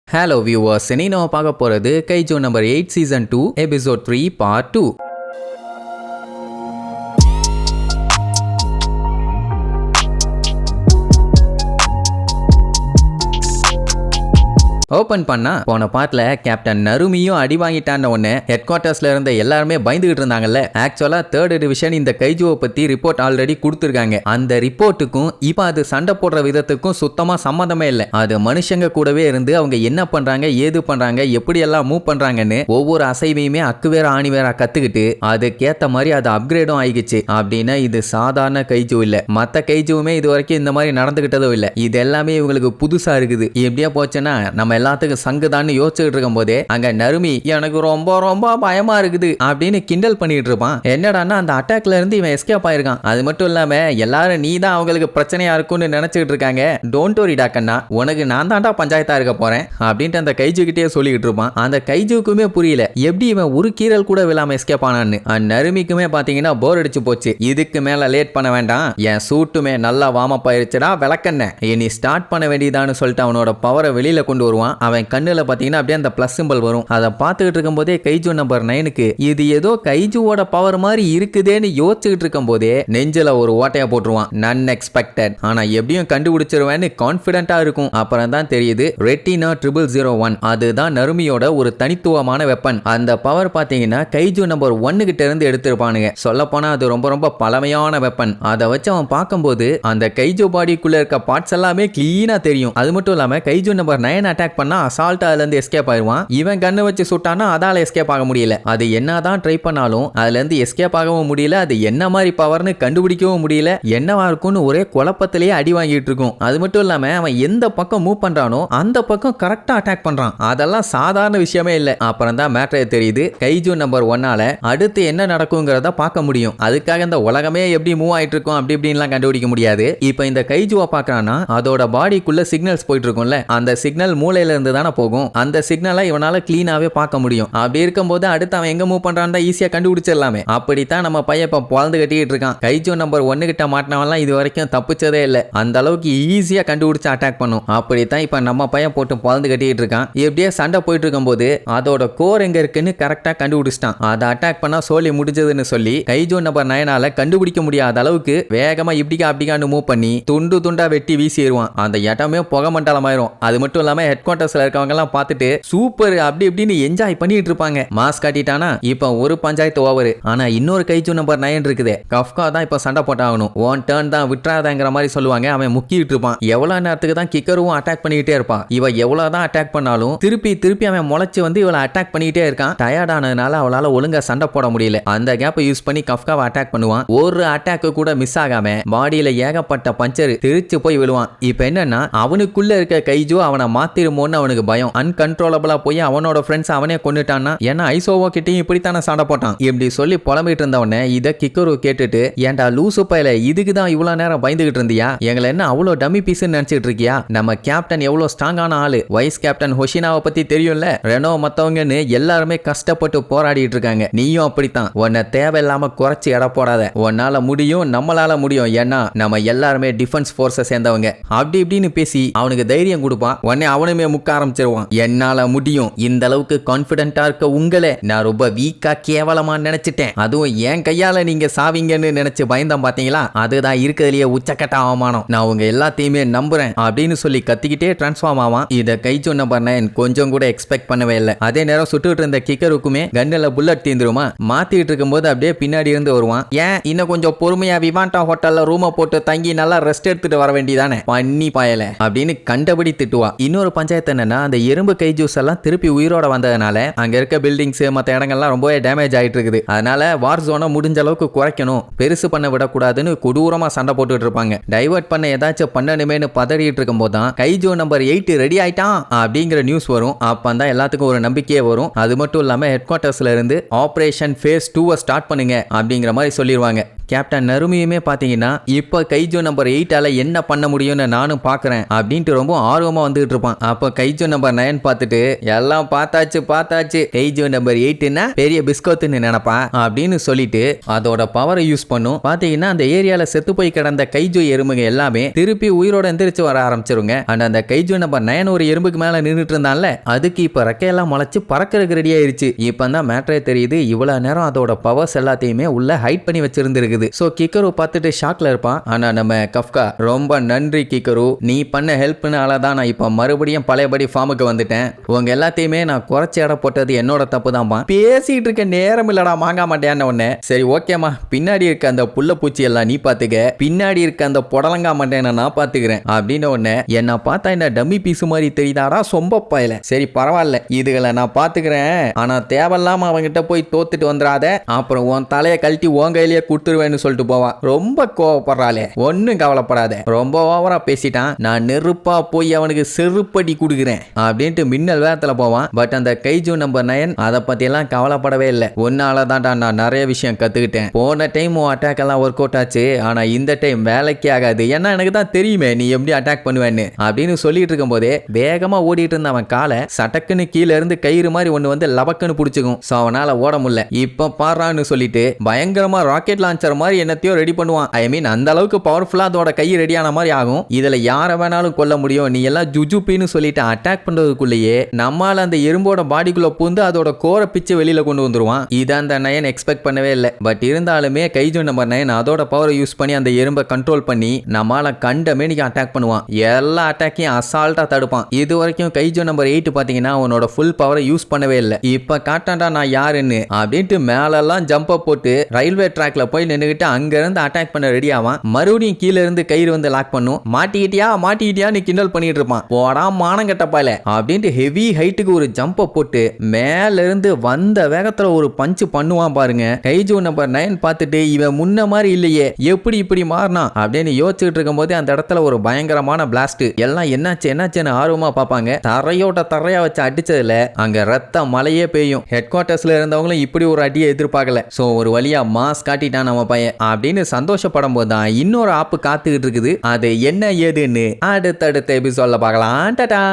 Hello viewers, இன்னைக்கு நம்ம பார்க்க போறது Kaiju number 8 season 2 episode 3 part 2. Open பண்ணா போன பார்ட்ல கேப்டன் நருமியும் அடி வாங்கிட்டான உடனே ஹெட் குவார்ட்டர்ஸ்ல இருந்த எல்லாருமே பயந்துகிட்டு இருந்தாங்கல்ல. ஆக்சுவலா 3rd டிவிஷன் இந்த கைஜுவை பத்தி ரிப்போர்ட் ஆல்ரெடி கொடுத்துருக்காங்க. அந்த ரிப்போர்ட்டுக்கும் இப்ப அது சண்டை போடுற விதத்துக்கும் சுத்தமா சம்மந்தமே இல்லை. அது மனுஷங்க கூடவே இருந்து அவங்க என்ன பண்றாங்க, ஏது பண்றாங்க, எப்படி எல்லாம் மூவ் பண்றாங்கன்னு ஒவ்வொரு அசைவையுமே அக்கு வேற ஆணி வேற கத்துக்கிட்டு அதுக்கேத்த மாதிரி அது அப்கிரேடும் ஆகிடுச்சு. அப்படின்னா இது சாதாரண கைஜு இல்ல. மத்த கைஜுவுமே இது வரைக்கும் இந்த மாதிரி நடந்துகிட்டதும் இல்ல. இது எல்லாமே இவங்களுக்கு புதுசா இருக்குது. எப்படியா போச்சுன்னா நம்ம எல்லாத்துக்கும் சங்குதான்னு யோசிச்சுட்டு இருக்கும் போதே அங்க நருமி எனக்கு ரொம்ப ரொம்ப பயமா இருக்குது அப்படின்னு கிண்டல் பண்ணிட்டு இருப்பான். என்னடான்னா அந்த அட்டாக்ல இருந்து இவன் எஸ்கேப் ஆயிருக்கான். அது மட்டும் இல்லாம எல்லாரும் நீ தான் அவங்களுக்கு பிரச்சனையா இருக்கும்னு நினைச்சிட்டு இருக்காங்க. டோன்ட் வரி டாக்கண்ணா, உனக்கு நான் தான்டா பஞ்சாயத்தா இருக்க போறேன் அப்படின்ட்டு அந்த கைஜு கிட்டே சொல்லிட்டு இருப்பான். அந்த கைஜுக்குமே புரியல எப்படி இவன் ஒரு கீரல் கூட விழாம எஸ்கேப் ஆனான்னு. நருமிக்குமே பாத்தீங்கன்னா போர் அடிச்சு போச்சு. இதுக்கு மேல லேட் பண்ண வேண்டாம், என் சூட்டுமே நல்லா வார்ம் அப் ஆயிருச்சுடா விளக்கண்ண, இனி ஸ்டார்ட் பண்ண வேண்டியதான்னு சொல்லிட்டு அவனோட பவரை வெளியில கொண்டு வருவான். அவன் கண்ணுல பாத்தீங்கன்னா அப்படியே அந்த பிளஸ் சிம்பல் வரும். அதை பார்த்துக்கிட்டு இருக்கும் போதே கைஜு நம்பர் 9க்கு இது ஏதோ கைஜுவோட பவர் மாதிரி இருக்குதேன்னு யோசிச்சுக்கிட்டு இருக்கும் போதே நெஞ்சில ஒரு ஓட்டையா போட்டுருவான். நன் எக்ஸ்பெக்டட். ஆனா எப்படியும் கண்டுபிடிச்சிருவேன்னு கான்பிடண்டா இருக்கும். அப்புறம் தான் தெரியுது ரெட்டினா 0001 அதுதான் நருமியோட ஒரு தனித்துவமான வெப்பன். அந்த பவர் பாத்தீங்கன்னா கைஜு நம்பர் 1 கிட்ட இருந்து எடுத்திருப்பானுங்க. சொல்ல போனா அது ரொம்ப ரொம்ப பழமையான வெப்பன். அதை வச்சு அவன் பார்க்கும்போது அந்த கைஜு பாடிக்குள்ள இருக்க பார்ட்ஸ் எல்லாமே கிளீனா தெரியும். அது மட்டும் இல்லாம கைஜு நம்பர் 9 அட்டாக் பண்ணா அசால்ட்டா அதுல இருந்து எஸ்கேப் ஆயிடுவான். இவன் கண்ணு வச்சு சுட்டானா அதால எஸ்கேப் ஆக முடியல. அது என்னதான் ட்ரை பண்ணாலும் அதுல இருந்து எஸ்கேப் ஆகவும் முடியல. அது என்ன மாதிரி பவர்னு கண்டுபிடிக்கவும் முடியல. என்னவா இருக்கும்னு ஒரே குழப்பத்திலேயே அடி வாங்கிட்டு இருக்கும். அது மட்டும் இல்லாம அவன் எந்த பக்கம் மூவ் பண்றானோ அந்த பக்கம் கரெக்டா அட்டாக் பண்றான். அதெல்லாம் சாதாரண விஷயமே இல்ல. அப்புறம் தான் மேட்டரே தெரியுது. கைஜு நம்பர் 1ஆல அடுத்து என்ன நடக்குங்கிறத பார்க்க முடியும். அதுக்காக இந்த உலகமே எப்படி மூவ் ஆயிட்டு இருக்கும் அப்படி இப்படின்லாம் கண்டுபிடிக்க முடியாது. இப்ப இந்த கைஜுவை பார்க்கறானா அதோட பாடிக்குள்ள சிக்னல்ஸ் போயிட்டு இருக்கும்ல, அந்த சிக்னல் மூளையில இருந்து தானே போகும். அந்த சிக்னலை இவனால கிளீனாவே பார்க்க முடியும். அப்படி இருக்கும்போது அடுத்து அவன் எங்க மூவ் பண்றான் ஈஸியா கண்டுபிடிச்சிடலாமே. அப்படித்தான் நம்ம பையன் இப்ப பொழந்து கட்டிட்டு இருக்கான். கைஜு நம்பர் 1 கிட்ட மாட்டினவன்லாம் இது வரைக்கும் தப்பிச்சதே இல்லை. அந்த அளவுக்கு ஈஸியா கண்டுபிடிச்சு அட்டாக் பண்ணும். அப்படித்தான் இப்ப நம்ம பையன் போட்டு பொழந்து கட்டிட்டு இருக்கான். எப்படியே சண்டை போயிட்டு இருக்கும் போது அதோட கோர் எங்க இருக்குன்னு கரெக்டா கண்டுபிடிச்சிட்டான். அதை அட்டாக் பண்ணா சோலி முடிஞ்சதுன்னு சொல்லி கைஜு நம்பர் 9ஆல கண்டுபிடிக்க முடியாத அளவுக்கு வேகமா இப்படிக்கா அப்படிக்கான்னு மூவ் பண்ணி துண்டு துண்டா வெட்டி வீசிடுவான். அந்த இடமே புகை மண்டலமாயிரும். அது மட்டும் இல்லாம ஹெட் குவார்ட்டர்ஸ்ல இருக்கவங்க எல்லாம் பார்த்துட்டு சூப்பர் அப்படி இப்படின்னு என்ஜாய் பண்ணிட்டு இருப்பாங்க. மாஸ் காட்டிட்டானா இப்ப ஒரு பஞ்சாயத்து ஓவர். ஆனா இன்னொரு கைஜு நம்பர் 9 இருக்குது. கஃப்கா தான் இப்ப சண்டை போட்டாகணும். ஒன் டர்ன் தான் விட்டுறாதங்கிற மாதிரி சொல்லுவாங்க. அவன் முக்கிட்டு இருப்பான். எவ்வளவு நேரத்துக்கு தான் கிக்கரும் அட்டாக் பண்ணிக்கிட்டே இருப்பான். இவ எவ்வளவுதான் அட்டாக் பண்ணாலும் திருப்பி திருப்பி அவன் முளைச்சு வந்து இவளை அட்டாக் பண்ணிக்கிட்டே இருக்கான். டயர்ட் ஆனதுனால அவளால ஒழுங்கா சண்டை போட முடியல. அந்த கேப்பை யூஸ் பண்ணி கஃப்காவை அட்டாக் பண்ணுவான். ஒரு அட்டாக் கூட மிஸ் ஆகாம பாடியில ஏகப்பட்ட பஞ்சர் தெரிச்சு போய் விழுவான். இப்ப என்னன்னா அவனுக்குள்ள இருக்க கைஜு அவனை மாத்திருமோன்னு அவனுக்கு பயம். அன்கண்ட்ரோலபிளா போய் அவனோட ஃப்ரெண்ட்ஸ் அவனே கொண்டுட்டான்னா, ஏன்னா ஐசோவோ கிட்டையும் இப்படித்தானே சண்டை போட்டான். இப்படி சொல்லி புலம்பிட்டு இருந்தவனே இதை கிக்கரு கேட்டுட்டு, ஏன்டா லூசு பையல இதுக்கு தான் இவ்வளவு நேரம் பயந்துகிட்டு இருந்தியா? எங்களை என்ன அவ்வளோ டம்மி பீஸ்ன்னு நினைச்சிட்டு இருக்கியா? நம்ம கேப்டன் எவ்வளவு ஸ்ட்ராங்கான ஆளு. வைஸ் கேப்டன் ஹொஷினாவை பத்தி தெரியும்ல, ரெனோ மத்தவங்கன்னு எல்லாருமே கஷ்டப்பட்டு போராடிட்டு இருக்காங்க. நீயும் அப்படித்தான். உன்னை தேவையில்லாம குறைச்சி எடை போடாத. உன்னால முடியும், நம்மளால முடியும். ஏன்னா நம்ம எல்லாருமே டிஃபென்ஸ் போர்ஸை சேர்ந்தவங்க. அப்படி இப்படின்னு பேசி அவனுக்கு தைரியம் கொடுப்பான். உடனே அவனுமே முக்க ஆரம்பிச்சிருவான். என்னால முடியும், இந்த அளவுக்கு கான்பிடென்ட்டா இருக்க உங்களை நான் ரொம்ப வீக்கா கேவலமா நினைச்சிட்டேன். அதுவும் என் கையால நீங்க சாவீங்கன்னு நினைச்சு பயந்தம் பாத்தீங்களா? அதுதான் இருக்கிறதுலயே உச்சக்கட்ட அவமானம். நான் உங்க எல்லாத்தையுமே நம்புறேன் அப்படின்னு சொல்லி கத்திக்கிட்டே டிரான்ஸ்ஃபார்ம் ஆவான். இத கைஜு நம்பர் 9 கொஞ்சம் கூட எக்ஸ்பெக்ட் பண்ணவே இல்லை. அதே நேரம் சுட்டுட்டு இருந்த கிக்கருக்குமே கண்ணுல புல்லட் தீந்துருமா. மாத்திட்டு இருக்கும் போது அப்படியே பின்னாடி இருந்து வருவான். ஏன் இன்னும் கொஞ்சம் பொறுமையா விவாண்டா ஹோட்டல்ல ரூமை போட்டு தங்கி நல்லா ரெஸ்ட் எடுத்துட்டு வர வேண்டியதானே பண்ணி பாயல அப்படின்னு கண்டபடி திட்டுவா. இன்னொரு பஞ்சாயத்து என்னன்னா அந்த எறும்பு கைஜூஸ் எல்லாம் திருப்பி உயிரோட வந்ததுனால அங்க இருக்க பில்டிங்ஸ் மற்ற இடங்கள்லாம் ரொம்பவே டேமேஜ் ஆயிட்டு இருக்குது. அதனால வார் ஜோனை முடிஞ்ச அளவுக்கு குறைக்கணும், பெருசு பண்ண விடக்கூடாதுன்னு கொடூரமா சண்டை போட்டுட்டு இருப்பாங்க. டைவர்ட் பண்ண ஏதாச்சும் பண்ணணுமேனு பதறிட்டு இருக்கும் போதுதான் கைஜோ நம்பர் 8 ரெடி ஆயிட்டான் அப்படிங்கிற நியூஸ் வரும். அப்பதான் எல்லாத்துக்கும் ஒரு நம்பிக்கையே வரும். அது மட்டும் இல்லாம ஹெட் குவார்ட்டர்ஸ்ல இருந்து ஆபரேஷன் ஃபேஸ் 2 ஸ்டார்ட் பண்ணுங்க அப்படிங்கிற மாதிரி சொல்லிடுவாங்க. கேப்டன் நருமியுமே பாத்தீங்கன்னா இப்ப கைஜோ நம்பர் 8ஆல என்ன பண்ண முடியும்னு நானும் பாக்குறேன் அப்படின்ட்டு ரொம்ப ஆர்வமா வந்துட்டு இருப்பான். அப்ப கைஜோ நம்பர் 9 பார்த்துட்டு எல்லாம் பார்த்தாச்சு கைஜோ நம்பர் 8னா பெரிய பிஸ்கோத்துன்னு நினைப்பா அப்படின்னு சொல்லிட்டு அதோட பவரை யூஸ் பண்ணும். பாத்தீங்கன்னா அந்த ஏரியால செத்து போய் கிடந்த கைஜோ எறும்புங்க எல்லாமே திருப்பி உயிரோட எந்திரிச்சு வர ஆரம்பிச்சிருங்க. அந்த கைஜோ நம்பர் 9 ஒரு எறும்புக்கு மேல நின்றுட்டு இருந்தான்ல, அதுக்கு இப்ப ரெக்கையெல்லாம் முளைச்சு பறக்கிறதுக்கு ரெடி ஆயிருச்சு. இப்ப தான் மேட்டரே தெரியுது, இவ்வளவு நேரம் அதோட பவர்ஸ் எல்லாத்தையுமே உள்ள ஹைட் பண்ணி வச்சிருந்திருக்குது. சோ கிக்கரு பார்த்துட்டு ஷாக்ல இருப்பான். ஆனா நம்ம கஃப்கா ரொம்ப நன்றி கிக்கரு, நீ பண்ண ஹெல்ப்னால தான் நான் இப்ப மறுபடியும் பழையபடி ஃபார்முக்கு வந்துட்டேன். உங்க எல்லாத்தையுமே நான் குறைச்சி எடை போட்டது என்னோட தப்பு தான்ப்பா. பேசிட்டு இருக்க நேரம் இல்லடா மாங்க மாட்டேன்னு ஒண்ணு. சரி ஓகேமா, பின்னாடி இருக்க அந்த புள்ள பூச்சி எல்லாம் நீ பாத்துக்க, பின்னாடி இருக்க அந்த புடலங்கா மாட்டேன் நான் பாத்துக்கிறேன் அப்படின்னு ஒண்ணு. என்ன பார்த்தா என்ன டம்மி பீஸ் மாதிரி தெரியுதாடா சொம்ப பயல. சரி பரவாயில்ல, இதுகளை நான் பாத்துக்கிறேன். ஆனா தேவையில்லாம அவங்கிட்ட போய் தோத்துட்டு வந்துடாத, அப்புறம் உன் தலையை கழட்டி உன் கையிலேயே கொடுத்துருவேன்னு சொல்லிட்டு போவான். ரொம்ப கோவப்படுறாளே, ஒன்னும் கவலைப்படாத, ரொம்ப ஓவரா பேசிட்டான், நான் நெருப்பா போய் அவனுக்கு செருப்படி கொடுக்குறேன் அப்படின்ட்டு மின்னல் வேகத்துல போவான். பட் அந்த கைஜோ நம்பர் 9 அதை பத்தி எல்லாம் கவலைப்படவே இல்லை. ஒன்னால தான்டா நான் நிறைய விஷயம் கத்துக்கிட்டேன். போன டைம் உன் அட்டாக் எல்லாம் ஒர்க் அவுட் ஆச்சு, ஆனா இந்த டைம் வேலைக்கே ஆகாது, ஏன்னா எனக்கு தான் தெரியுமே நீ எப்படி அட்டாக் பண்ணுவேன்னு அப்படின்னு சொல்லிட்டு இருக்கும் போதே வேகமா ஓடிட்டு இருந்த அவன் காலை சட்டக்குன்னு கீழே இருந்து கயிறு மாதிரி ஒண்ணு வந்து லபக்குன்னு பிடிச்சிக்கும். சோ அவனால ஓட முடியல. இப்ப பாறான்னு சொல்லிட்டு பயங்கரமா ராக்கெட் லான்ச்சர் மாதிரி என்னத்தையோ ரெடி பண்ணுவான். ஐ மீன் அந்த அளவுக்கு பவர்ஃபுல்லா அதோட கை ரெடியான மாதிரி ஆகும். இதுல யார வேணாலும் கொல்ல முடியும், நீ எல்லாம் ஜுஜுபின்னு சொல்லிட்டு அட்டாக் பண்றதுக்குள்ளேயே நம்மால அந்த எறும்போட பாடிக்குள்ள பூந்து அதோட கோரை பிச்சு வெளியில கொண்டு வந்துருவான். இதை அந்த 9 எக்ஸ்பெக்ட் பண்ணவே இல்லை. பட் இருந்தாலுமே கைஜோ நம்பர் 9 அதோட பவரை யூஸ் பண்ணி அந்த எறும்பை கண்ட்ரோல் பண்ணி நம்மால கண்ட மேனிக்கு அட்டாக் பண்ணுவான். எல்லா அட்டாக்கையும் அசால்ட்டா தடுப்பான். இது வரைக்கும் கைஜோ நம்பர் 8 பாத்தீங்கன்னா அவனோட ஃபுல் பவரை யூஸ் பண்ணவே இல்லை. இப்ப காட்டாண்டா நான் யாருன்னு அப்படின்ட்டு மேலெல்லாம் ஜம்ப போட்டு ரயில்வே ட்ராக்ல போய் நின்னுகிட்டு அங்க இருந்து அட்டாக் பண்ண ரெடி ஆவான். மறுபடியும் கீழே இருந்து கயிறு வந்து லாக் பண்ணும். மாட்டிக்கிட்டியா கிண்டல் பண்ணிட்டு இருப்பான். போடா மானங்கட்ட பால அப்படின்ட்டு ஹெவி ஹைட்டுக்கு ஒரு ஜம்ப போட்டு மேல இருந்து வந்த வேகத்துல ஒரு பஞ்ச் பண்ணுவான் பாருங்க. கைஜோ நம்பர் 9 பார்த்துட்டு இவன் முன்ன மாதிரி இல்லையே, எப்படி இப்படி மாறினா அப்படின்னு யோசிச்சுட்டு இருக்கும் போது அந்த இடத்துல ஒரு பயங்கரமான பிளாஸ்ட். எல்லாம் என்னாச்சுன்னு ஆர்வமா பார்ப்பாங்க. தரையா வச்சு அடிச்சதுல அங்க ரத்த மலையே பெய்யும். ஹெட் குவார்டர்ஸ்ல இருந்தவங்களும் இப்படி ஒரு அடியை எதிர்பார்க்கல. சோ ஒரு வழியா மாஸ் காட்டிட்டான் நம்ம பையன் அப்படின்னு சந்தோஷப்படும் போது தான் இன்னொரு ஆப்பு காத்துக்கிட்டு இருக்குது. அது என்ன ஏதுன்னு அடுத்தடுத்த எபிசோட்ல பார்க்கலாம். டாடா.